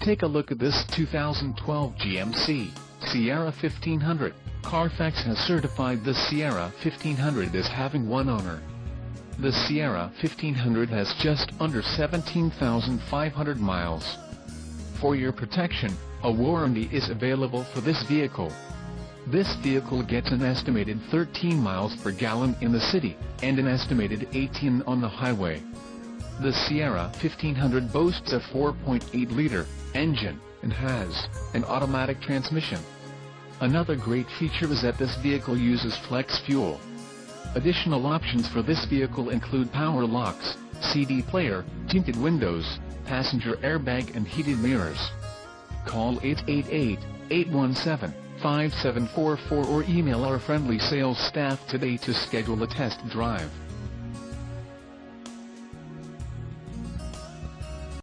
Take a look at this 2012 GMC Sierra 1500. Carfax has certified the Sierra 1500 as having one owner. The Sierra 1500 has just under 17,500 miles. For your protection, a warranty is available for this vehicle. This vehicle gets an estimated 13 miles per gallon in the city, and an estimated 18 on the highway. The Sierra 1500 boasts a 4.8-liter engine, and has an automatic transmission. Another great feature is that this vehicle uses flex fuel. Additional options for this vehicle include power locks, CD player, tinted windows, passenger airbag and heated mirrors. Call 888-817-5744 or email our friendly sales staff today to schedule a test drive.